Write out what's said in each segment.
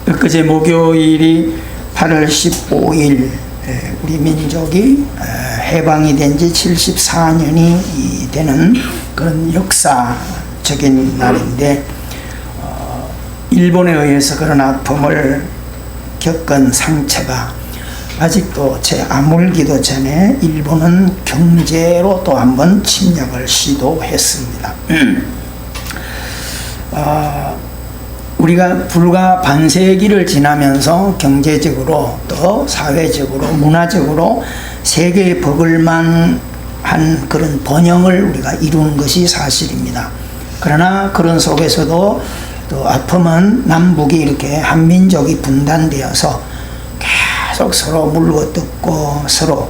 엊그제 목요일이 8월 15일 우리 민족이 해방이 된 지 74년이 되는 그런 역사적인 날인데 일본에 의해서 그런 아픔을 겪은 상처가 아직도 채 아물기도 전에 일본은 경제로 또 한번 침략을 시도했습니다. 우리가 불과 반세기를 지나면서 경제적으로 또 사회적으로 문화적으로 세계에 버글만한 그런 번영을 우리가 이룬 것이 사실입니다. 그러나 그런 속에서도 또 아픔은 남북이 이렇게 한민족이 분단되어서 계속 서로 물거뜯고 서로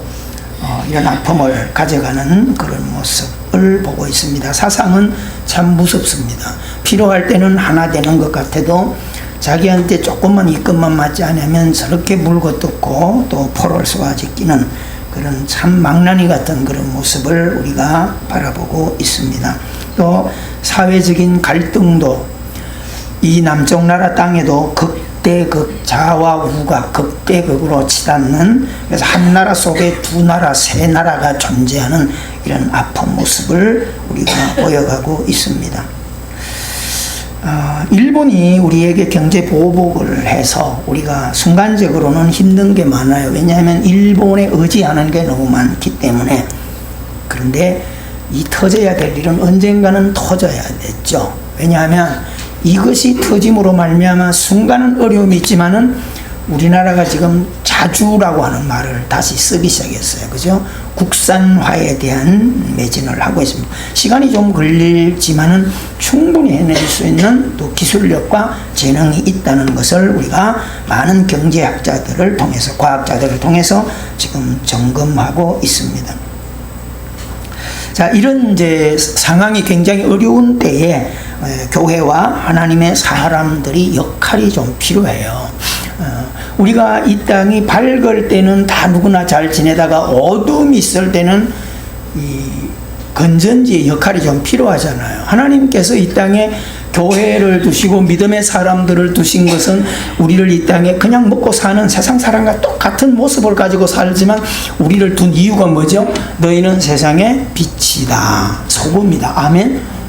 이런 아픔을 가져가는 그런 모습을 보고 있습니다. 사상은 참 무섭습니다. 필요할 때는 하나 되는 것 같아도 자기한테 조금만 이끝만 맞지 않으면 저렇게 물거뜯고 또 포를 쏘아지끼는 그런 참 망나니 같은 그런 모습을 우리가 바라보고 있습니다. 또 사회적인 갈등도 이 남쪽 나라 땅에도 극대극 좌와 우가 극대극으로 치닫는, 그래서 한 나라 속에 두 나라 세 나라가 존재하는 이런 아픈 모습을 우리가 보여가고 있습니다. 일본이 우리에게 경제 보복을 해서 우리가 순간적으로는 힘든 게 많아요. 왜냐하면 일본에 의지하는 게 너무 많기 때문에. 그런데 이 터져야 될 일은 언젠가는 터져야 됐죠. 왜냐하면 이것이 터짐으로 말미암아 순간은 어려움이 있지만은 우리나라가 지금 자주라고 하는 말을 다시 쓰기 시작했어요. 그죠? 국산화에 대한 매진을 하고 있습니다. 시간이 좀 걸리지만은 충분히 해낼 수 있는 또 기술력과 재능이 있다는 것을 우리가 많은 경제학자들을 통해서, 과학자들을 통해서 지금 점검하고 있습니다. 자, 이런 이제 상황이 굉장히 어려운 때에 교회와 하나님의 사람들이 역할이 좀 필요해요. 우리가 이 땅이 밝을 때는 다 누구나 잘 지내다가 어둠이 있을 때는 이 건전지의 역할이 좀 필요하잖아요. 하나님께서 이 땅에 교회를 두시고 믿음의 사람들을 두신 것은 우리를 이 땅에 그냥 먹고 사는 세상 사람과 똑같은 모습을 가지고 살지만 우리를 둔 이유가 뭐죠? 너희는 세상의 빛이다, 소금이다. 아멘.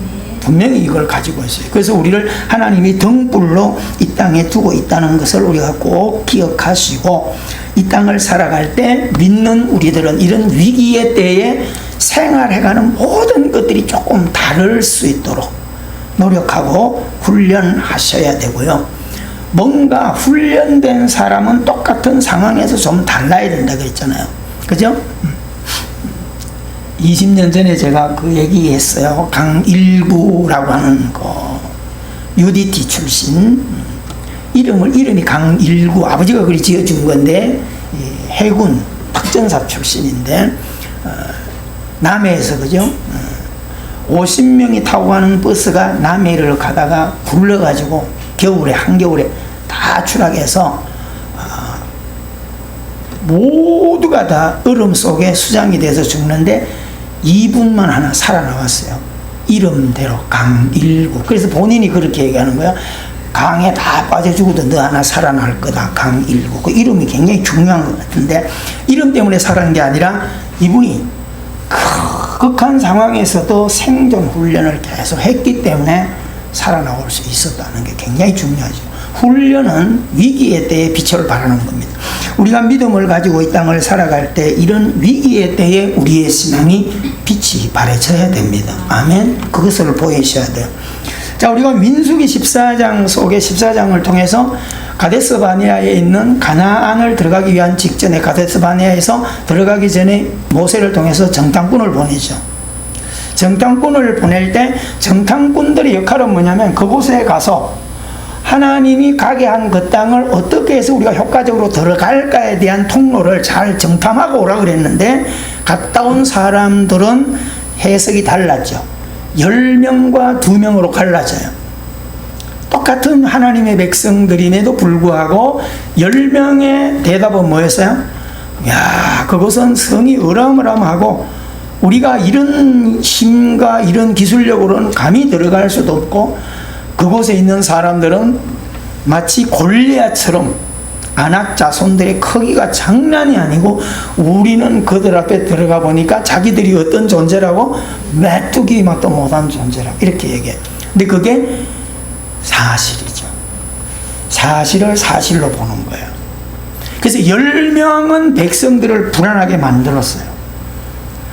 분명히 이걸 가지고 있어요. 그래서 우리를 하나님이 등불로 이 땅에 두고 있다는 것을 우리가 꼭 기억하시고, 이 땅을 살아갈 때 믿는 우리들은 이런 위기의 때에 생활해가는 모든 것들이 조금 다를 수 있도록 노력하고 훈련하셔야 되고요. 뭔가 훈련된 사람은 똑같은 상황에서 좀 달라야 된다 그랬잖아요. 그죠? 20년 전에 제가 그 얘기했어요. 강일구라고 하는 거 UDT 출신, 이름이 강일구, 아버지가 그리 지어준 건데 해군 특전사 출신인데 남해에서, 그죠? 50명이 타고 가는 버스가 남해를 가다가 굴러가지고 겨울에, 한겨울에 다 추락해서 모두가 다 얼음 속에 수장이 돼서 죽는데 2분만 하나 살아나왔어요. 이름대로 강일구. 그래서 본인이 그렇게 얘기하는 거야. 강에 다 빠져 죽어도 너 하나 살아날 거다, 강일구. 그 이름이 굉장히 중요한 것 같은데, 이름 때문에 살아난 게 아니라 이분이 극한 상황에서도 생존 훈련을 계속 했기 때문에 살아나올 수 있었다는 게 굉장히 중요하죠. 훈련은 위기의 때에 빛을 발하는 겁니다. 우리가 믿음을 가지고 이 땅을 살아갈 때 이런 위기의 때에 우리의 신앙이 빛이 발해져야 됩니다. 아멘. 그것을 보이셔야 돼요. 자, 우리가 민수기 14장 속에 14장을 통해서 가데스 바네아에 있는 가나안을 들어가기 위한 직전에, 가데스 바네아에서 들어가기 전에 모세를 통해서 정탐꾼을 보내죠. 정탐꾼을 보낼 때 정탐꾼들의 역할은 뭐냐면 그곳에 가서 하나님이 가게 한 그 땅을 어떻게 해서 우리가 효과적으로 들어갈까에 대한 통로를 잘 정탐하고 오라 그랬는데, 갔다 온 사람들은 해석이 달랐죠. 10명과 2명으로 갈라져요. 똑같은 하나님의 백성들임에도 불구하고 10명의 대답은 뭐였어요? 야, 그것은 성이 어마어마하고 우리가 이런 힘과 이런 기술력으로는 감히 들어갈 수도 없고, 그곳에 있는 사람들은 마치 골리앗처럼 아낙 자손들의 크기가 장난이 아니고 우리는 그들 앞에 들어가 보니까 자기들이 어떤 존재라고 메뚜기 맛도 못한 존재라고 이렇게 얘기해. 근데 그게 사실이죠. 사실을 사실로 보는 거예요. 그래서 10명은 백성들을 불안하게 만들었어요.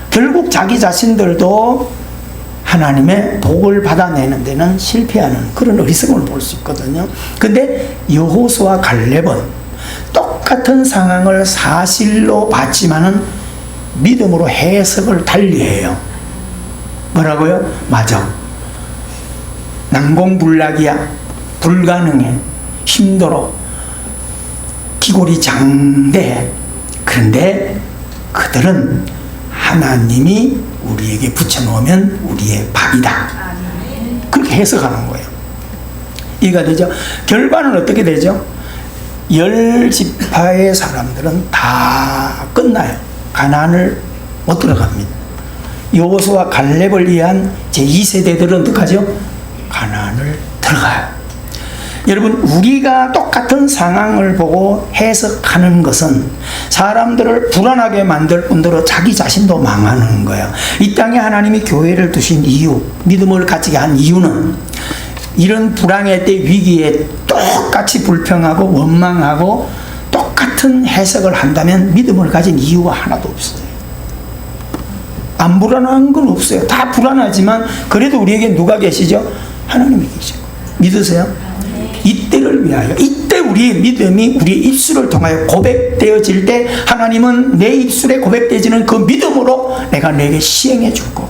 결국 자기 자신들도 하나님의 복을 받아내는 데는 실패하는 그런 어리석음을 볼 수 있거든요. 근데 여호수아 갈렙은 똑같은 상황을 사실로 봤지만은 믿음으로 해석을 달리해요. 뭐라고요? 맞아. 난공불락이야. 불가능해. 힘들어. 기골이 장대해. 그런데 그들은 하나님이 우리에게 붙여놓으면 우리의 밥이다. 그렇게 해석하는 거예요. 이해가 되죠? 결과는 어떻게 되죠? 10지파의 사람들은 다 끝나요. 가나안을 못 들어갑니다. 여호수아 갈렙을 위한 제2세대들은 어떡하죠? 가나안을 들어가요. 여러분, 우리가 똑같은 상황을 보고 해석하는 것은 사람들을 불안하게 만들 뿐더러 자기 자신도 망하는 거예요. 이 땅에 하나님이 교회를 두신 이유, 믿음을 가지게 한 이유는 이런 불황의 때, 위기에 똑같이 불평하고 원망하고 똑같은 해석을 한다면 믿음을 가진 이유가 하나도 없어요. 안 불안한 건 없어요. 다 불안하지만 그래도 우리에게 누가 계시죠? 하나님이 계시고. 믿으세요? 이때를 위하여, 이때 우리의 믿음이 우리의 입술을 통하여 고백되어질 때 하나님은 내 입술에 고백되어지는 그 믿음으로 내가 너에게 시행해 줄 거고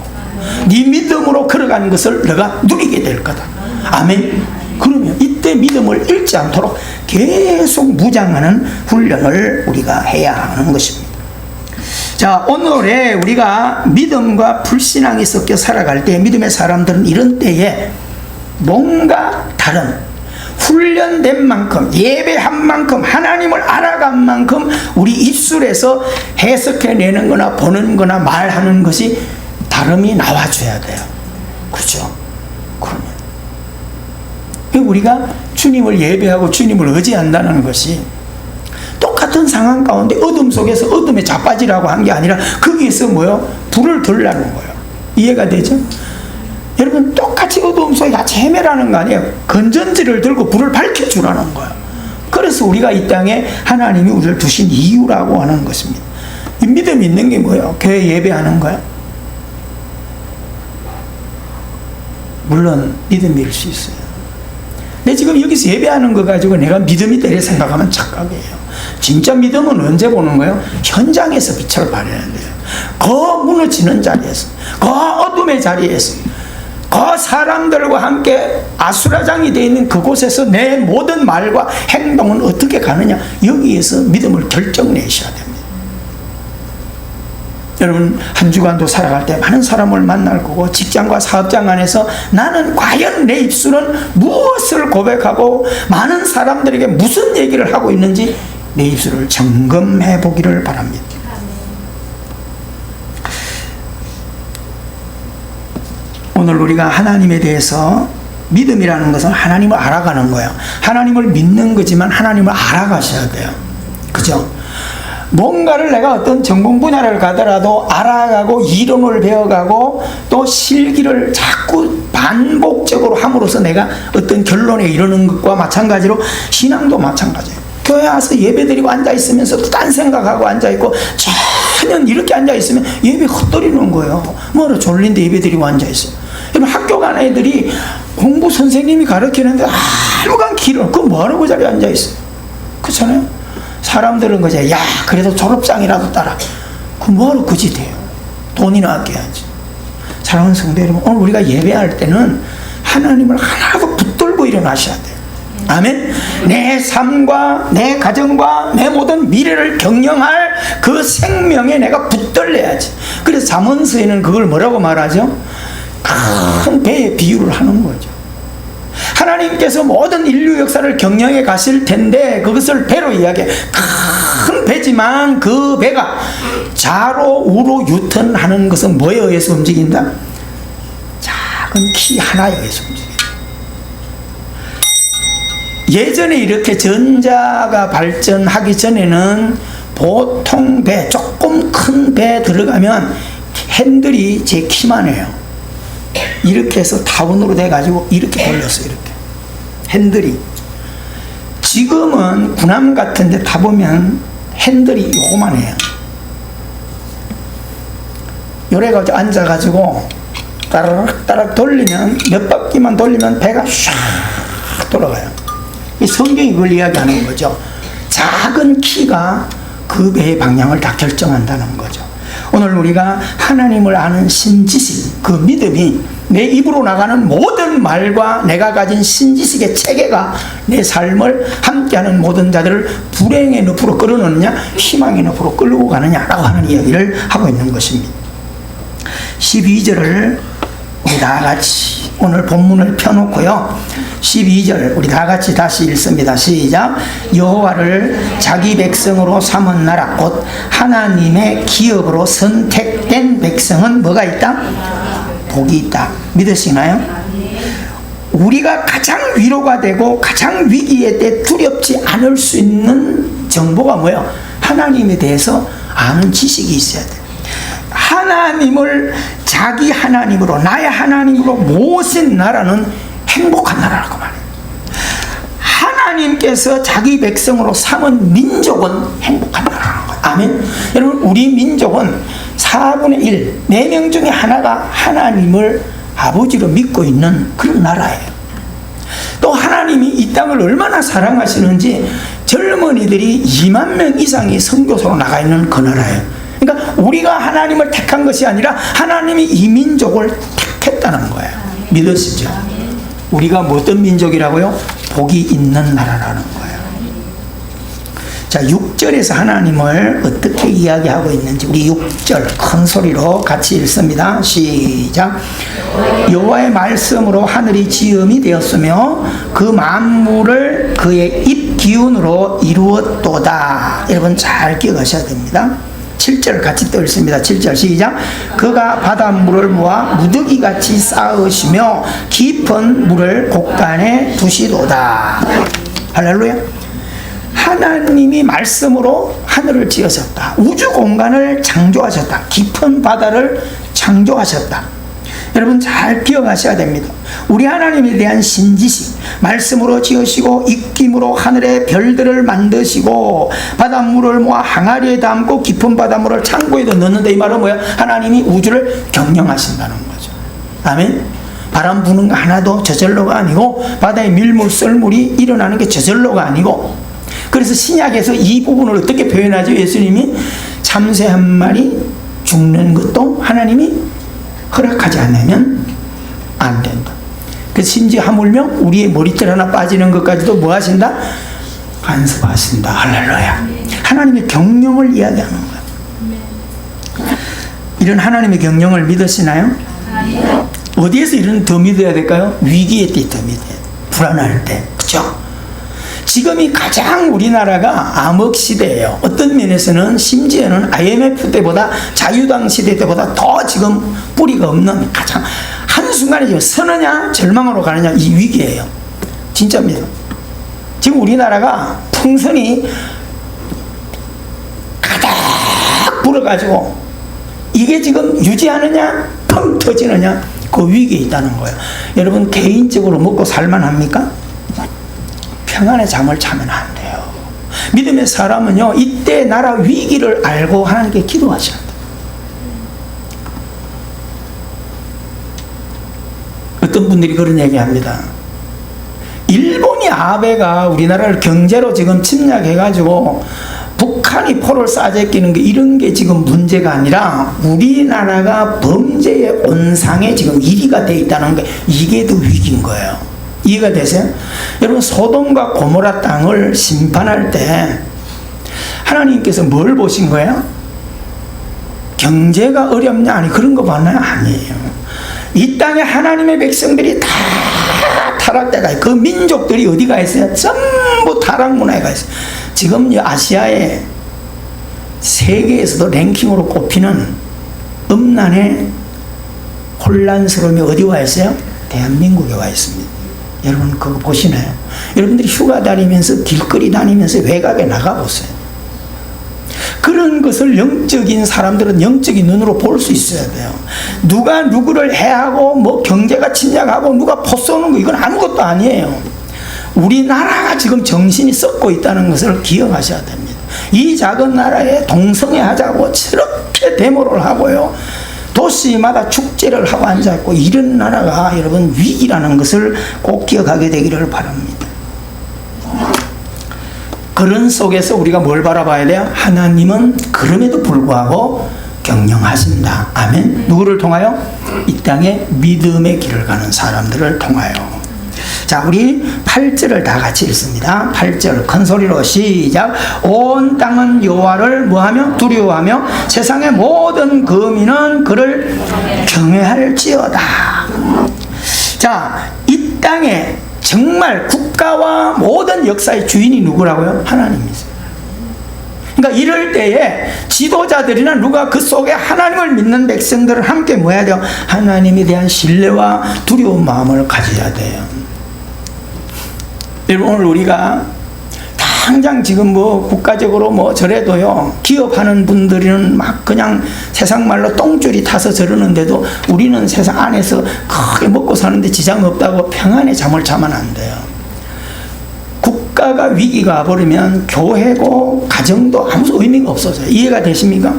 네 믿음으로 걸어가는 것을 너가 누리게 될 거다. 아멘. 그러면 이때 믿음을 잃지 않도록 계속 무장하는 훈련을 우리가 해야 하는 것입니다. 자, 오늘에 우리가 믿음과 불신앙이 섞여 살아갈 때 믿음의 사람들은 이런 때에 뭔가 다른 훈련된 만큼, 예배한 만큼, 하나님을 알아간 만큼 우리 입술에서 해석해내는 거나 보는 거나 말하는 것이 다름이 나와줘야 돼요. 그죠? 그러면 우리가 주님을 예배하고 주님을 의지한다는 것이 똑같은 상황 가운데 어둠 속에서 어둠에 자빠지라고 한 게 아니라 거기에서 뭐요? 불을 들라는 거예요. 이해가 되죠? 여러분, 똑같이 어두움 속에 같이 헤매라는 거 아니에요. 건전지를 들고 불을 밝혀주라는 거예요. 그래서 우리가 이 땅에 하나님이 우리를 두신 이유라고 하는 것입니다. 이 믿음 있는 게 뭐예요? 교회 예배하는 거예요? 물론 믿음일 수 있어요. 근데 지금 여기서 예배하는 거 가지고 내가 믿음이 되려 생각하면 착각이에요. 진짜 믿음은 언제 보는 거예요? 현장에서 빛을 발해야 돼요. 그 무너지는 자리에서, 그 어둠의 자리에서, 그 사람들과 함께 아수라장이 되어 있는 그곳에서 내 모든 말과 행동은 어떻게 가느냐, 여기에서 믿음을 결정내셔야 됩니다. 여러분, 한 주간도 살아갈 때 많은 사람을 만날 거고 직장과 사업장 안에서 나는 과연 내 입술은 무엇을 고백하고 많은 사람들에게 무슨 얘기를 하고 있는지 내 입술을 점검해 보기를 바랍니다. 오늘 우리가 하나님에 대해서, 믿음이라는 것은 하나님을 알아가는 거예요. 하나님을 믿는 거지만 하나님을 알아가셔야 돼요. 그죠? 뭔가를 내가 어떤 전공 분야를 가더라도 알아가고 이론을 배워가고 또 실기를 자꾸 반복적으로 함으로써 내가 어떤 결론에 이르는 것과 마찬가지로 신앙도 마찬가지예요. 교회 와서 예배 드리고 앉아있으면서도 딴 생각하고 앉아있고 전혀 이렇게 앉아있으면 예배 헛돌이는 거예요. 뭐로 졸린데 예배 드리고 앉아있어요. 여러분, 학교 간 애들이 공부 선생님이 가르치는데 하루간 길을, 그거 뭐하러 그 자리에 앉아있어요? 그렇잖아요? 사람들은 그저 야 그래도 졸업장이라도 따라, 그 뭐하러 그 짓 해요? 돈이나 아껴야지. 사랑하는 성도 여러분, 오늘 우리가 예배할 때는 하나님을 하나도 붙들고 일어나셔야 돼요. 아멘. 내 삶과 내 가정과 내 모든 미래를 경영할 그 생명에 내가 붙들려야지. 그래서 잠언서에는 그걸 뭐라고 말하죠? 큰 배에 비유를 하는 거죠. 하나님께서 모든 인류 역사를 경영해 가실 텐데 그것을 배로 이야기해. 큰 배지만 그 배가 좌로 우로 유턴하는 것은 뭐에 의해서 움직인다? 작은 키 하나에 의해서 움직인다. 예전에 이렇게 전자가 발전하기 전에는 보통 배, 조금 큰 배 들어가면 핸들이 제 키만 해요. 이렇게 해서 타원으로 돼가지고 이렇게 돌렸어요. 이렇게 핸들이. 지금은 군함 같은 데 타보면 핸들이 요거만 해요. 요래가지고 앉아가지고 따라락 돌리면, 몇 바퀴만 돌리면 배가 샥 돌아가요. 이 성경이 그걸 이야기하는 거죠. 작은 키가 그 배의 방향을 다 결정한다는 거죠. 오늘 우리가 하나님을 아는 신지식, 그 믿음이 내 입으로 나가는 모든 말과 내가 가진 신지식의 체계가 내 삶을 함께하는 모든 자들을 불행의 늪으로 끌어넣느냐 희망의 늪으로 끌고 가느냐라고 하는 이야기를 하고 있는 것입니다. 12절을 우리 다 같이 오늘 본문을 펴놓고요. 12절 우리 다 같이 다시 읽습니다. 시작. 여호와를 자기 백성으로 삼은 나라 곧 하나님의 기업으로 선택된 백성은 뭐가 있다? 복이 있다. 믿으시나요? 우리가 가장 위로가 되고 가장 위기에 때 두렵지 않을 수 있는 정보가 뭐예요? 하나님에 대해서 아는 지식이 있어야 돼요. 하나님을 자기 하나님으로, 나의 하나님으로 모신 나라는 행복한 나라라고 말해요. 하나님께서 자기 백성으로 삼은 민족은 행복한 나라라는 거예요. 아멘. 여러분, 우리 민족은 4분의 1, 4명 중에 하나가 하나님을 아버지로 믿고 있는 그런 나라예요. 또 하나님이 이 땅을 얼마나 사랑하시는지 젊은이들이 2만 명 이상이 선교소로 나가 있는 그 나라예요. 그러니까 우리가 하나님을 택한 것이 아니라 하나님이 이 민족을 택했다는 거예요. 믿으시죠? 우리가 뭐 어떤 민족이라고요? 복이 있는 나라라는 거예요. 자, 6절에서 하나님을 어떻게 이야기하고 있는지 우리 6절 큰 소리로 같이 읽습니다. 시작. 여호와의 말씀으로 하늘이 지음이 되었으며 그 만물을 그의 입 기운으로 이루었도다. 여러분 잘 기억하셔야 됩니다. 7절 같이 또 읽습니다. 7절 시작. 그가 바닷물을 모아 무더기같이 쌓으시며 깊은 물을 곳간에 두시도다. 할렐루야. 하나님이 말씀으로 하늘을 지으셨다. 우주 공간을 창조하셨다. 깊은 바다를 창조하셨다. 여러분 잘 기억하셔야 됩니다. 우리 하나님에 대한 신지식, 말씀으로 지으시고 입김으로 하늘의 별들을 만드시고 바닷물을 모아 항아리에 담고 깊은 바닷물을 창고에도 넣는다. 이 말은 뭐야? 하나님이 우주를 경영하신다는 거죠. 아멘. 바람 부는 거 하나도 저절로가 아니고 바다에 밀물 썰물이 일어나는 게 저절로가 아니고, 그래서 신약에서 이 부분을 어떻게 표현하죠? 예수님이 참새 한 마리 죽는 것도 하나님이 허락하지 않으면 안 된다. 그래서 심지어 하물며 우리의 머리털 하나 빠지는 것까지도 뭐 하신다? 간섭하신다. 할렐루야. 하나님의 경영을 이야기하는 거야. 이런 하나님의 경영을 믿으시나요? 어디에서 이런 더 믿어야 될까요? 위기의 때 더 믿어야 돼요. 불안할 때. 그렇죠? 지금이 가장 우리나라가 암흑 시대예요. 어떤 면에서는 심지어는 IMF 때보다 자유당 시대 때보다 더 지금 뿌리가 없는, 가장 한순간에 지금 서느냐 절망으로 가느냐 이 위기예요. 진짜입니다. 지금 우리나라가 풍선이 가득 불어가지고 이게 지금 유지하느냐 펑 터지느냐 그 위기에 있다는 거예요. 여러분 개인적으로 먹고 살만합니까? 평안의 잠을 자면 안 돼요. 믿음의 사람은요, 이때 나라 위기를 알고 하나님께 기도하셔야 돼요. 어떤 분들이 그런 얘기 합니다. 일본이 아베가 우리나라를 경제로 지금 침략해가지고 북한이 포를 싸제끼는 게 이런 게 지금 문제가 아니라 우리나라가 범죄의 온상에 지금 1위가 돼 있다는 게 이게 더 위기인 거예요. 이해가 되세요? 여러분 소돔과 고모라 땅을 심판할 때 하나님께서 뭘 보신 거예요? 경제가 어렵냐? 아니 그런 거 봤나요? 아니에요. 이 땅에 하나님의 백성들이 다 타락대가 있어요. 그 민족들이 어디가 있어요? 전부 타락 문화에 가 있어요. 지금 아시아의 세계에서도 랭킹으로 꼽히는 음란의 혼란스러움이 어디 와 있어요? 대한민국에 와 있습니다. 여러분 그거 보시나요? 여러분들이 휴가 다니면서 길거리 다니면서 외곽에 나가보세요. 그런 것을 영적인 사람들은 영적인 눈으로 볼 수 있어야 돼요. 누가 누구를 해하고 뭐 경제가 침략하고 누가 포 쏘는 거 이건 아무것도 아니에요. 우리나라가 지금 정신이 썩고 있다는 것을 기억하셔야 됩니다. 이 작은 나라에 동성애하자고 저렇게 데모를 하고요. 도시마다 축제를 하고 앉아있고 이런 나라가 여러분 위기라는 것을 꼭 기억하게 되기를 바랍니다. 그런 속에서 우리가 뭘 바라봐야 돼요? 하나님은 그럼에도 불구하고 경영하신다. 아멘. 누구를 통하여? 이 땅에 믿음의 길을 가는 사람들을 통하여. 자, 우리 8절을 다 같이 읽습니다. 8절 큰 소리로 시작. 온 땅은 여호와를 뭐하며? 두려워하며 세상의 모든 거민은 그를 경외할지어다. 자, 이 땅에 정말 국가와 모든 역사의 주인이 누구라고요? 하나님이세요. 그러니까 이럴 때에 지도자들이나 누가 그 속에 하나님을 믿는 백성들은 함께 뭐 해야 돼요? 하나님에 대한 신뢰와 두려운 마음을 가져야 돼요. 여러분, 오늘 우리가 당장 지금 뭐 국가적으로 뭐 저래도요, 기업하는 분들은 막 그냥 세상 말로 똥줄이 타서 저러는데도 우리는 세상 안에서 크게 먹고 사는데 지장 없다고 평안에 잠을 자면 안 돼요. 국가가 위기가 와버리면 교회고 가정도 아무 의미가 없어져요. 이해가 되십니까?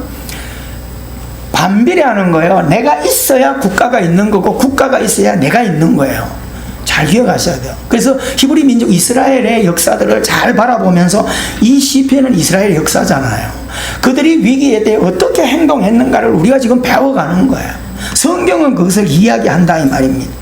반비례하는 거예요. 내가 있어야 국가가 있는 거고 국가가 있어야 내가 있는 거예요. 잘 기억하셔야 돼요. 그래서 히브리 민족 이스라엘의 역사들을 잘 바라보면서 이 시편은 이스라엘의 역사잖아요. 그들이 위기에 대해 어떻게 행동했는가를 우리가 지금 배워가는 거예요. 성경은 그것을 이야기한다 이 말입니다.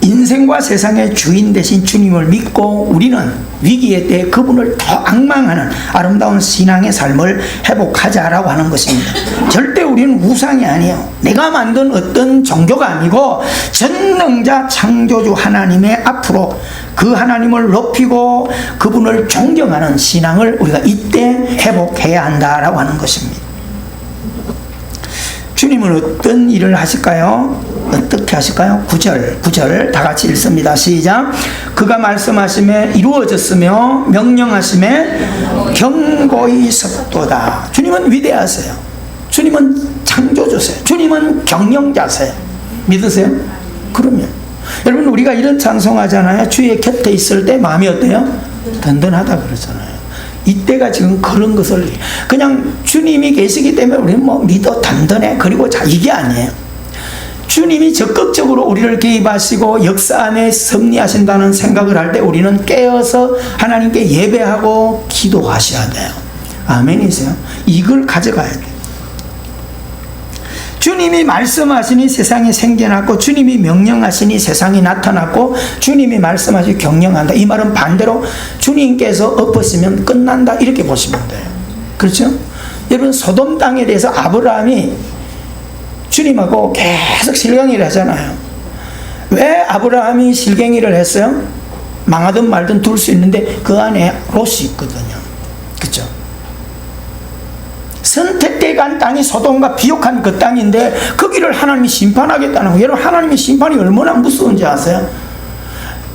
인생과 세상의 주인 되신 주님을 믿고 우리는 위기에 대해 그분을 더 앙망하는 아름다운 신앙의 삶을 회복하자라고 하는 것입니다. 절대 우리는 우상이 아니에요. 내가 만든 어떤 종교가 아니고 전능자 창조주 하나님의 앞으로 그 하나님을 높이고 그분을 존경하는 신앙을 우리가 이때 회복해야 한다라고 하는 것입니다. 주님은 어떤 일을 하실까요? 어떻게 하실까요? 9절 다 같이 읽습니다. 시작. 그가 말씀하심에 이루어졌으며 명령하심에 경고히 섰도다. 주님은 위대하세요. 주님은 창조주세요. 주님은 경영자세요. 믿으세요? 그러면 여러분, 우리가 이런 찬송하잖아요. 주의 곁에 있을 때 마음이 어때요? 든든하다 그러잖아요. 이때가 지금 그런 것을 그냥 주님이 계시기 때문에 우리는 뭐 믿어 단단해 그리고 자 이게 아니에요. 주님이 적극적으로 우리를 개입하시고 역사 안에 섭리하신다는 생각을 할 때 우리는 깨어서 하나님께 예배하고 기도하셔야 돼요. 아멘이세요? 이걸 가져가야 돼요. 주님이 말씀하시니 세상이 생겨났고 주님이 명령하시니 세상이 나타났고 주님이 말씀하시니 경영한다. 이 말은 반대로 주님께서 엎으시면 끝난다 이렇게 보시면 돼요. 그렇죠? 여러분, 소돔 땅에 대해서 아브라함이 주님하고 계속 실갱이를 하잖아요. 왜 아브라함이 실갱이를 했어요? 망하든 말든 둘 수 있는데 그 안에 롯이 있거든요. 그렇죠? 선택되어 간 땅이 소돔과 비옥한 그 땅인데 거기를 하나님이 심판하겠다는 거예요. 여러분, 하나님의 심판이 얼마나 무서운지 아세요?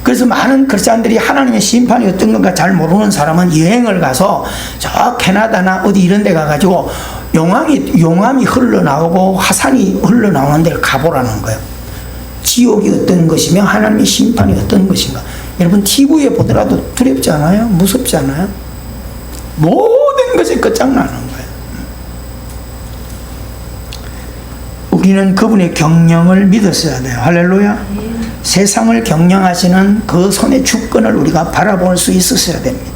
그래서 많은 크리스찬들이 하나님의 심판이 어떤 건가 잘 모르는 사람은 여행을 가서 저 캐나다나 어디 이런 데 가가지고 용암이 흘러나오고 화산이 흘러나오는 데를 가보라는 거예요. 지옥이 어떤 것이며 하나님의 심판이 어떤 것인가. 여러분, TV에 보더라도 두렵지 않아요? 무섭지 않아요? 모든 것이 끝장나는 거예요. 우리는 그분의 경영을 믿었어야 돼요. 할렐루야. 세상을 경영하시는 그 손의 주권을 우리가 바라볼 수 있었어야 됩니다.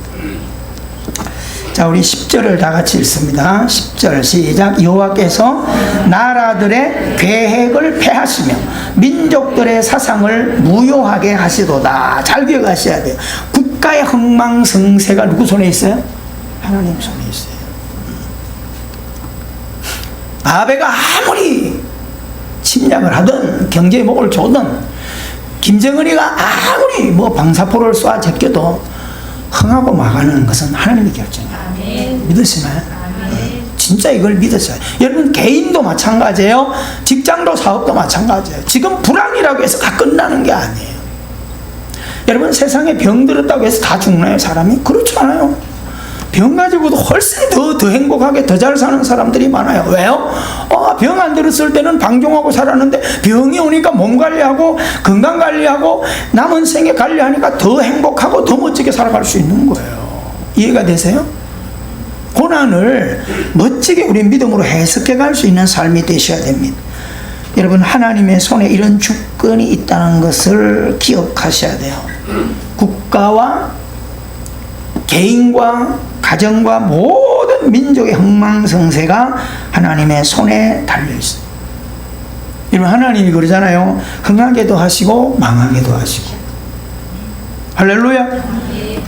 자, 우리 10절을 다 같이 읽습니다. 10절 시작. 여호와께서 나라들의 계획을 폐하시며 민족들의 사상을 무효하게 하시도다. 잘 기억하셔야 돼요. 국가의 흥망성쇠가 누구 손에 있어요? 하나님 손에 있어요. 아베가 아무리 침략을 하든 경제에 목을 조든 김정은이가 아무리 뭐 방사포를 쏴 제껴도 흥하고 막아내는 것은 하나님의 결정이에요. 믿으시나요? 진짜 이걸 믿었어요. 여러분 개인도 마찬가지예요. 직장도 사업도 마찬가지예요. 지금 불황이라고 해서 다 끝나는 게 아니에요. 여러분 세상에 병 들었다고 해서 다 죽나요 사람이? 그렇지 않아요. 병 가지고도 훨씬 더 행복하게 더 잘 사는 사람들이 많아요. 왜요? 병 안 들었을 때는 방종하고 살았는데 병이 오니까 몸 관리하고 건강 관리하고 남은 생애 관리하니까 더 행복하고 더 멋지게 살아갈 수 있는 거예요. 이해가 되세요? 고난을 멋지게 우리 믿음으로 해석해 갈 수 있는 삶이 되셔야 됩니다. 여러분 하나님의 손에 이런 주권이 있다는 것을 기억하셔야 돼요. 국가와 개인과 가정과 모든 민족의 흥망성쇠가 하나님의 손에 달려있어요. 여러분 하나님이 그러잖아요. 흥하게도 하시고 망하게도 하시고, 할렐루야.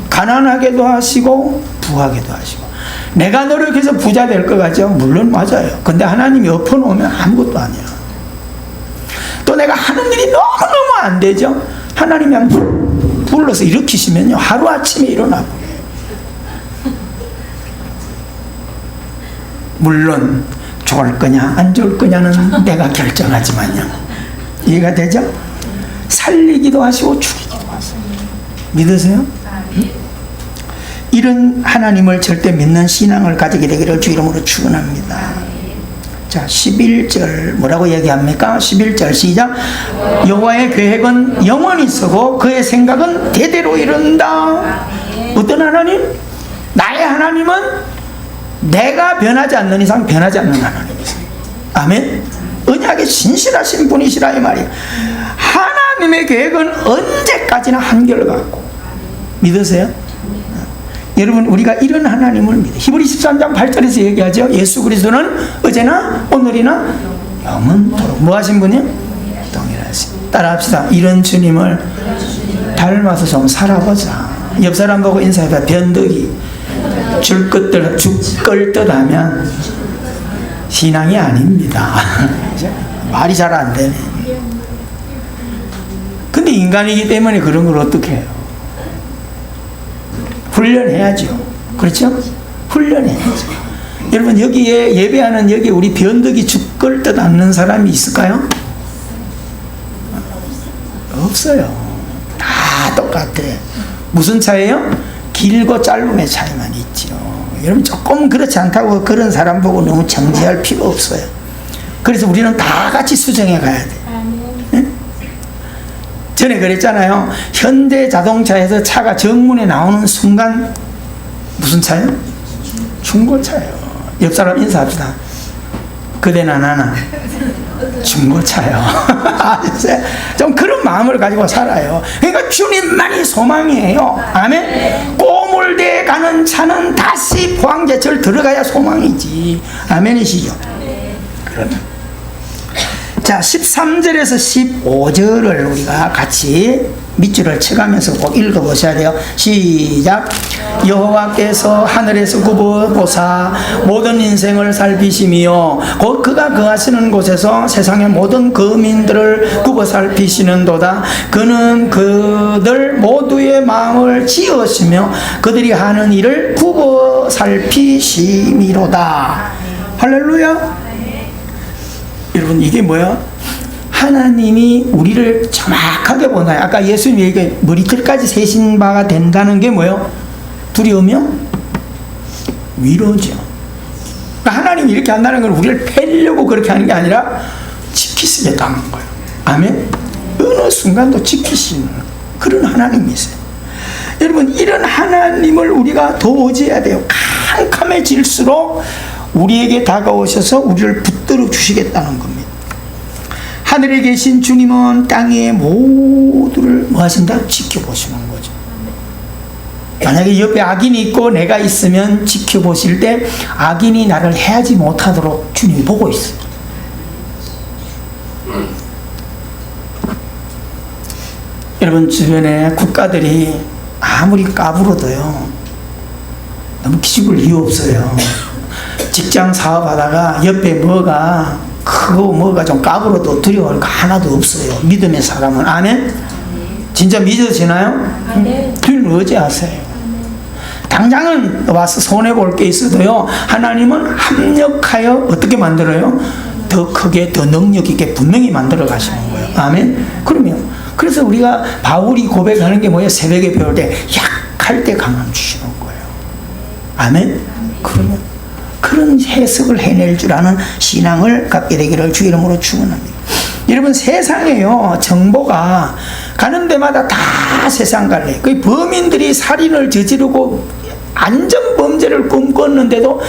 가난하게도 하시고 부하게도 하시고. 내가 노력해서 부자 될 것 같죠? 물론 맞아요. 근데 하나님이 엎어놓으면 아무것도 아니야. 또 내가 하는 일이 너무너무 안 되죠? 하나님이 한번 불러서 일으키시면요 하루아침에 일어나고. 물론 좋을 거냐 안 좋을 거냐는 내가 결정하지만요. 이해가 되죠? 살리기도 하시고 죽이기도 하세요. 믿으세요? 이런 하나님을 절대 믿는 신앙을 가지게 되기를 주 이름으로 축원합니다. 자 11절 뭐라고 얘기합니까? 11절 시작. 여호와의 계획은 영원히 서고 그의 생각은 대대로 이룬다. 어떤 하나님? 나의 하나님은 내가 변하지 않는 이상 변하지 않는 하나님이세요. 아멘. 언약에 신실하신 분이시라 이 말이에요. 하나님의 계획은 언제까지나 한결같고. 믿으세요? 여러분 우리가 이런 하나님을 믿어요. 히브리 13장 8절에서 얘기하죠. 예수 그리스도는 어제나 오늘이나 영원토록 뭐 하신 분이요? 동일하신. 따라합시다. 이런 주님을 닮아서 좀 살아보자. 옆 사람 보고 인사해봐. 변덕이 죽걸 듯 하면 신앙이 아닙니다. 말이 잘 안 되네. 근데 인간이기 때문에 그런 걸 어떻게 해요? 훈련해야죠. 그렇죠? 훈련해야죠. 여러분 여기에 예배하는 여기 우리 변덕이 죽걸 듯 않는 사람이 있을까요? 없어요. 다 똑같아. 무슨 차이예요? 길고 짧음의 차이만 있죠. 여러분 조금 그렇지 않다고 그런 사람 보고 너무 정지할 필요 없어요. 그래서 우리는 다 같이 수정해 가야 돼. 네? 전에 그랬잖아요. 현대 자동차에서 차가 정문에 나오는 순간 무슨 차예요? 중고차예요. 옆 사람 인사합시다. 그대나 나나 중고차요. 좀 그런 마음을 가지고 살아요. 그러니까 주님만이 소망이에요. 아멘. 꼬물대 가는 차는 다시 포항제철 들어가야 소망이지. 아멘이시죠? 그러면 자 13절에서 15절을 우리가 같이 밑줄을 쳐가면서 꼭 읽어보셔야 돼요. 시작. 여호와께서 하늘에서 굽어보사 모든 인생을 살피시며 곧 그가 거하시는 곳에서 세상의 모든 거민들을 굽어 살피시는도다. 그는 그들 모두의 마음을 지으시며 그들이 하는 일을 굽어 살피심이로다. 할렐루야. 여러분 이게 뭐야? 하나님이 우리를 정확하게 보나요? 아까 예수님이 얘기해 머리털까지 세신 바가 된다는 게 뭐예요? 두려우며 위로죠. 그러니까 하나님이 이렇게 한다는 건 우리를 패려고 그렇게 하는 게 아니라 지키시겠다는 거예요. 아멘. 어느 순간도 지키시는 그런 하나님이세요. 여러분 이런 하나님을 우리가 더 의지해야 돼요. 캄캄해질수록 우리에게 다가오셔서 우리를 붙들어 주시겠다는 겁니다. 하늘에 계신 주님은 땅의 모두를 뭐 하신다? 지켜보시는 거죠. 만약에 옆에 악인이 있고 내가 있으면 지켜보실 때 악인이 나를 해하지 못하도록 주님이 보고 있어요. 여러분 주변에 국가들이 아무리 까불어도요 너무 기죽을 이유 없어요. 직장 사업하다가 옆에 뭐가 크고 뭐가 좀 까불어도 두려워할 거 하나도 없어요. 믿음의 사람은. 아멘? 진짜 믿어지나요? 주님을 의지하세요. 당장은 와서 손해볼 게 있어도요, 하나님은 합력하여 어떻게 만들어요? 더 크게, 더 능력 있게 분명히 만들어 가시는 거예요. 아멘? 그래서 우리가 바울이 고백하는 게 뭐예요? 새벽에 배울 때 약할 때 강함 주시는 거예요. 아멘? 그런 해석을 해낼 줄 아는 신앙을 갖게 되기를 주 이름으로 축원합니다. 여러분, 세상에요, 정보가 가는 데마다 다 세상 갈래. 그 범인들이 살인을 저지르고 안전범죄를 꿈꿨는데도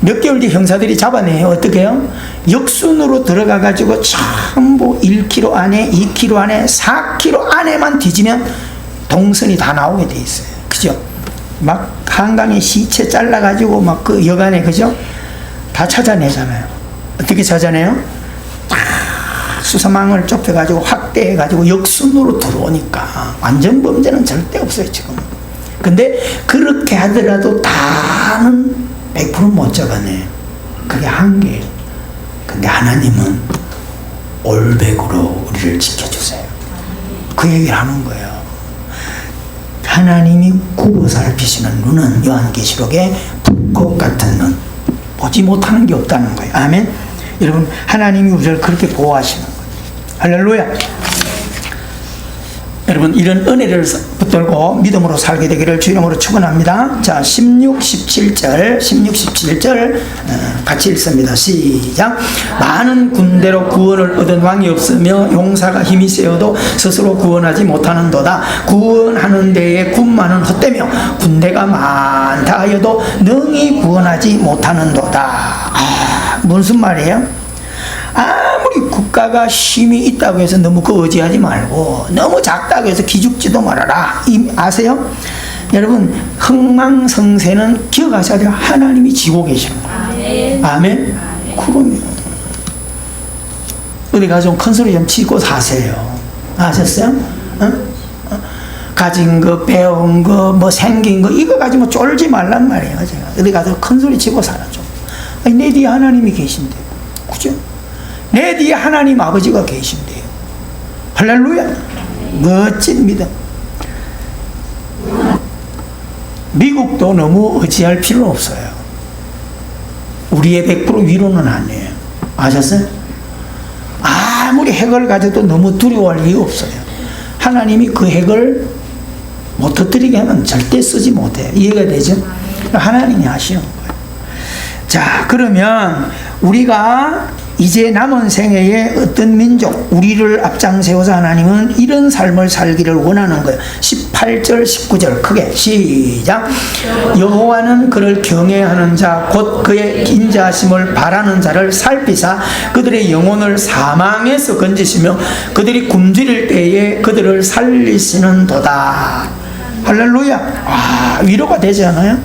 몇 개월 뒤에 형사들이 잡아내요. 어떻게 해요? 역순으로 들어가 가지고 전부 1km 안에, 2km 안에, 4km 안에만 뒤지면 동선이 다 나오게 돼 있어요. 그죠? 막 한강에 시체 잘라 가지고 막 그 여간에, 그죠? 다 찾아내잖아요. 어떻게 찾아내요? 다 수사망을 좁혀 가지고 확대해 가지고 역순으로 들어오니까 완전 범죄는 절대 없어요, 지금. 근데 그렇게 하더라도 다는 100% 못 잡아내요. 그게 한계예요. 근데 하나님은 올백으로 우리를 지켜주세요. 그 얘기를 하는 거예요. 하나님이 굽어 살피시는 눈은 요한계시록에 불꽃 같은 눈, 보지 못하는 게 없다는 거예요. 아멘. 여러분, 하나님이 우리를 그렇게 보호하시는 거예요. 할렐루야. 여러분, 이런 은혜를 붙들고 믿음으로 살게 되기를 주 이름으로 축원합니다. 자, 16, 17절 같이 읽습니다. 시작. 많은 군대로 구원을 얻은 왕이 없으며 용사가 힘이 세어도 스스로 구원하지 못하는도다. 구원하는 데에 군마는 헛되며 군대가 많다 하여도 능히 구원하지 못하는도다. 무슨 말이에요? 아무리 국가가 힘이 있다고 해서 너무 그 의지하지 말고, 너무 작다고 해서 기죽지도 말아라. 아세요? 여러분, 흥망성쇠는 기억하셔야 돼요. 하나님이 지고 계시는 거예요. 아멘. 그럼요. 어디 가서 좀 큰 소리 좀 치고 사세요. 아셨어요? 가진 거, 배운 거, 뭐 생긴 거, 이거 가지고 쫄지 말란 말이에요. 제가 어디 가서 큰 소리 치고 살아줘. 내 뒤에 하나님이 계신데, 그죠? 내 뒤에 하나님 아버지가 계신데요. 할렐루야. 멋진 믿음. 미국도 너무 의지할 필요는 없어요. 우리의 100% 위로는 아니에요. 아셨어요? 아무리 핵을 가져도 너무 두려워할 이유 없어요. 하나님이 그 핵을 못 터뜨리게 하면 절대 쓰지 못해요. 이해가 되죠? 하나님이 하시는 거예요. 자, 그러면 우리가 이제 남은 생애에 어떤 민족, 우리를 앞장세워서 하나님은 이런 삶을 살기를 원하는 거예요. 18절, 19절 크게 시작. 여호와는 그를 경외하는 자, 곧 그의 인자하심을 바라는 자를 살피사 그들의 영혼을 사망에서 건지시며 그들이 굶주릴 때에 그들을 살리시는도다. 할렐루야. 위로가 되지 않아요?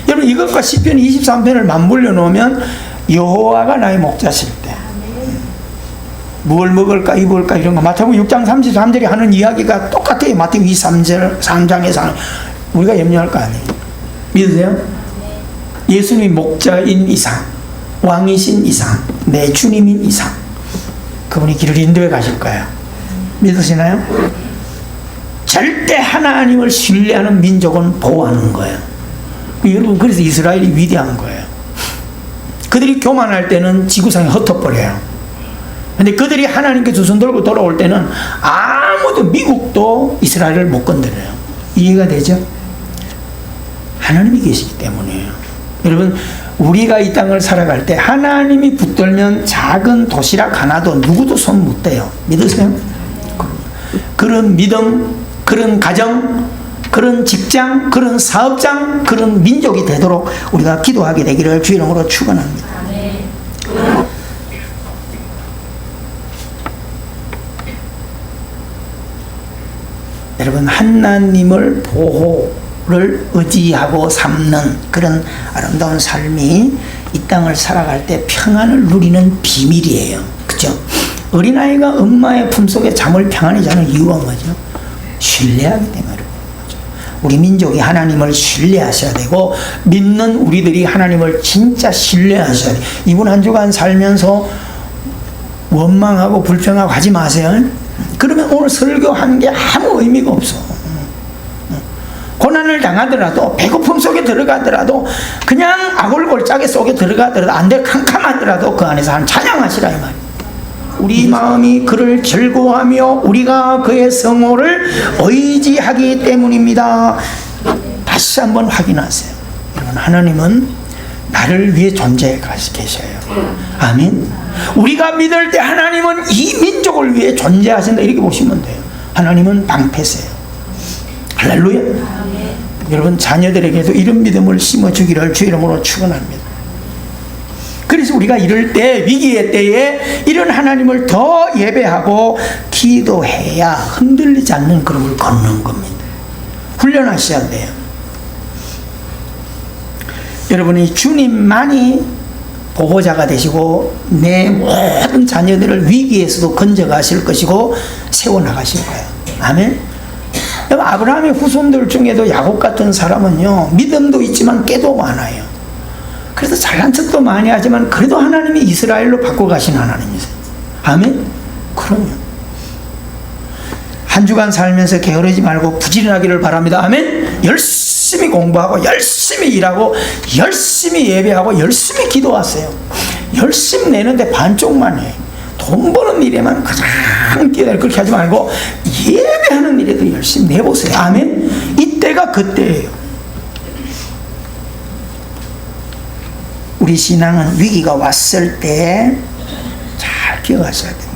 여러분, 이것과 시편 23편을 맞물려 놓으면 여호와가 나의 목자실 때 뭘 먹을까 입을까 이런 거 마태복음 6장 33절이 하는 이야기가 똑같아요. 마태복음 3장에서 우리가 염려할 거 아니에요. 믿으세요? 예수님이 목자인 이상, 왕이신 이상, 내 주님인 이상 그분이 길을 인도해 가실 거예요. 믿으시나요? 절대 하나님을 신뢰하는 민족은 보호하는 거예요. 여러분, 그래서 이스라엘이 위대한 거예요. 그들이 교만할 때는 지구상에 흩어버려요. 근데 그들이 하나님께 두 손 들고 돌아올 때는 아무도, 미국도 이스라엘을 못 건드려요. 이해가 되죠? 하나님이 계시기 때문이에요. 여러분, 우리가 이 땅을 살아갈 때 하나님이 붙들면 작은 도시락 하나도 누구도 손 못 대요. 믿으세요? 그런 믿음, 그런 가정, 그런 직장, 그런 사업장, 그런 민족이 되도록 우리가 기도하게 되기를 주 이름으로 축원합니다. 여러분, 하나님을 보호를 의지하고 삼는 그런 아름다운 삶이 이 땅을 살아갈 때 평안을 누리는 비밀이에요. 그죠? 어린아이가 엄마의 품속에 잠을 평안히 자는 이유가 뭐죠? 신뢰하기 때문에. 우리 민족이 하나님을 신뢰하셔야 되고, 믿는 우리들이 하나님을 진짜 신뢰하셔야 돼요. 이분 한 주간 살면서 원망하고 불평하고 하지 마세요. 그러면 오늘 설교한 게 아무 의미가 없어. 고난을 당하더라도, 배고픔 속에 들어가더라도, 그냥 아골골짜기 속에 들어가더라도, 안돼 캄캄하더라도 그 안에서 한 찬양하시라 이 말이에요. 우리 마음이 그를 즐거워하며 우리가 그의 성호를 의지하기 때문입니다. 다시 한번 확인하세요. 여러분, 하나님은 나를 위해 존재해 계셔요. 아멘. 우리가 믿을 때 하나님은 이 민족을 위해 존재하신다, 이렇게 보시면 돼요. 하나님은 방패세요. 할렐루야. 여러분, 자녀들에게도 이런 믿음을 심어주기를 주 이름으로 축원합니다. 그래서 우리가 이럴 때, 위기의 때에 이런 하나님을 더 예배하고 기도해야 흔들리지 않는 걸음을 걷는 겁니다. 훈련하셔야 돼요. 여러분이 주님만이 보호자가 되시고 내 모든 자녀들을 위기에서도 건져가실 것이고 세워나가실 거예요. 아멘. 아브라함의 후손들 중에도 야곱 같은 사람은요, 믿음도 있지만 깨도 많아요. 그래서 잘난 척도 많이 하지만 그래도 하나님이 이스라엘로 바꿔가신 하나님이세요. 아멘. 그럼요. 한 주간 살면서 게으르지 말고 부지런하기를 바랍니다. 아멘. 열심히 공부하고 열심히 일하고 열심히 예배하고 열심히 기도하세요. 열심히 내는데 반쪽만 해. 돈 버는 일에만 가장 뛰어나게 그렇게 하지 말고 예배하는 일에도 열심히 내보세요. 아멘. 이때가 그때예요. 우리 신앙은 위기가 왔을 때 잘 기억하셔야 됩니다.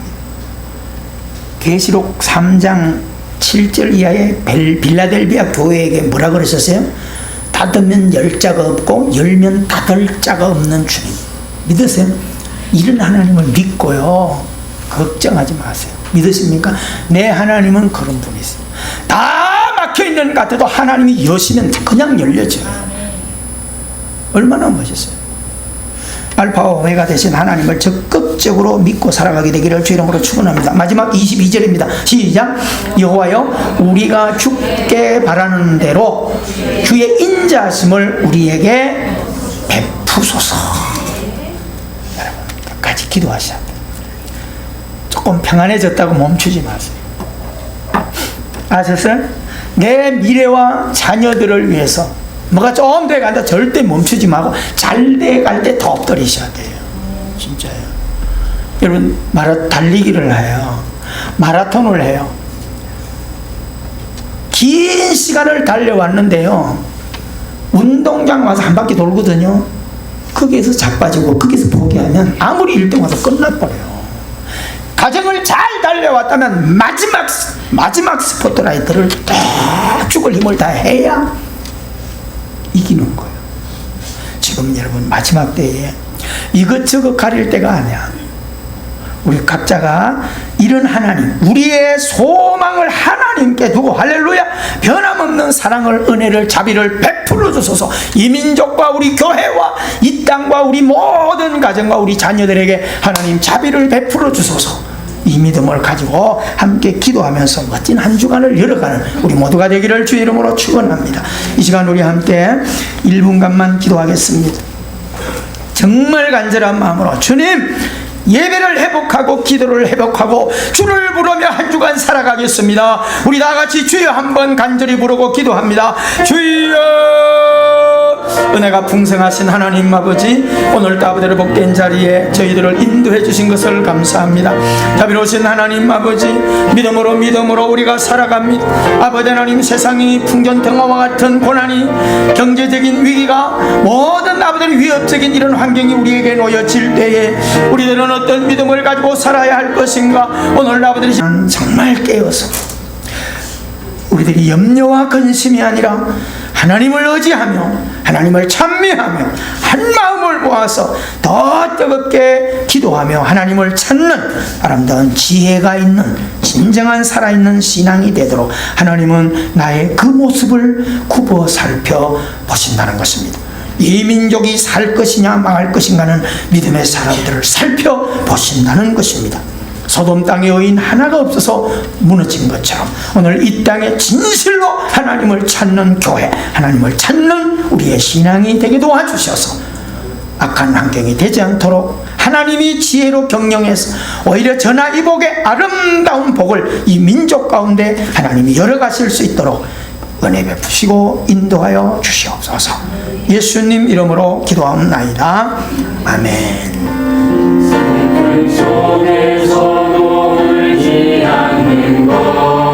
계시록 3장 7절 이하의 빌라델비아 교회에게 뭐라 그러셨어요? 닫으면 열 자가 없고 열면 닫을 자가 없는 주님. 믿으세요? 이런 하나님을 믿고요, 걱정하지 마세요. 믿으십니까? 내 하나님은 그런 분이세요. 다 막혀있는 것 같아도 하나님이 여시면 그냥 열려져요. 얼마나 멋있어요. 알파와 오메가 되신 하나님을 적극적으로 믿고 살아가게 되기를 주 이름으로 축원합니다. 마지막 22절입니다. 시작. 여호와여, 우리가 죽게 바라는 대로 주의 인자하심을 우리에게 베푸소서. 여러분, 끝까지 기도하셔야 돼요. 조금 평안해졌다고 멈추지 마세요. 아셨어요? 내 미래와 자녀들을 위해서 뭐가 좀 돼간다 절대 멈추지 말고 잘 돼갈 때 더 엎드리셔야 돼요. 진짜요. 여러분, 달리기를 해요. 마라톤을 해요. 긴 시간을 달려왔는데요, 운동장 와서 한 바퀴 돌거든요. 거기에서 자빠지고 거기서 포기하면 아무리 1등 와서 끝나버려요. 가정을 잘 달려왔다면 마지막 스포트라이트를 딱 죽을 힘을 다 해야 이기는 거예요. 지금 여러분, 마지막 때에 이것저것 가릴 때가 아니야. 우리 각자가 이런 하나님, 우리의 소망을 하나님께 두고, 할렐루야, 변함없는 사랑을, 은혜를, 자비를 베풀어 주소서. 이 민족과 우리 교회와 이 땅과 우리 모든 가정과 우리 자녀들에게 하나님 자비를 베풀어 주소서. 이 믿음을 가지고 함께 기도하면서 멋진 한 주간을 열어가는 우리 모두가 되기를 주 이름으로 축원합니다. 이 시간 우리 함께 1분간만 기도하겠습니다. 정말 간절한 마음으로, 주님, 예배를 회복하고 기도를 회복하고 주를 부르며 한 주간 살아가겠습니다. 우리 다 같이 주여 한번 간절히 부르고 기도합니다. 주여, 은혜가 풍성하신 하나님 아버지, 오늘도 아버지를 복된 자리에 저희들을 인도해 주신 것을 감사합니다. 자비로우신 하나님 아버지, 믿음으로 우리가 살아갑니다. 아버지 하나님, 세상이 풍전등화와 같은 고난이, 경제적인 위기가, 모든 아버지의 위협적인 이런 환경이 우리에게 놓여질 때에 우리들은 어떤 믿음을 가지고 살아야 할 것인가? 오늘 아버지는 정말 깨어서 우리들이 염려와 근심이 아니라 하나님을 의지하며 하나님을 찬미하며 한 마음을 모아서 더 뜨겁게 기도하며 하나님을 찾는 아름다운 지혜가 있는 진정한 살아있는 신앙이 되도록 하나님은 나의 그 모습을 굽어 살펴보신다는 것입니다. 이 민족이 살 것이냐 망할 것인가는 믿음의 사람들을 살펴보신다는 것입니다. 소돔 땅의 의인 하나가 없어서 무너진 것처럼 오늘 이 땅에 진실로 하나님을 찾는 교회, 하나님을 찾는 우리의 신앙이 되게 도와주셔서 악한 환경이 되지 않도록 하나님이 지혜로 경영해서 오히려 전하이복의 아름다운 복을 이 민족 가운데 하나님이 열어가실 수 있도록 은혜 베푸시고 인도하여 주시옵소서. 예수님 이름으로 기도하옵나이다. 아멘. 속에서도 울지 않는 것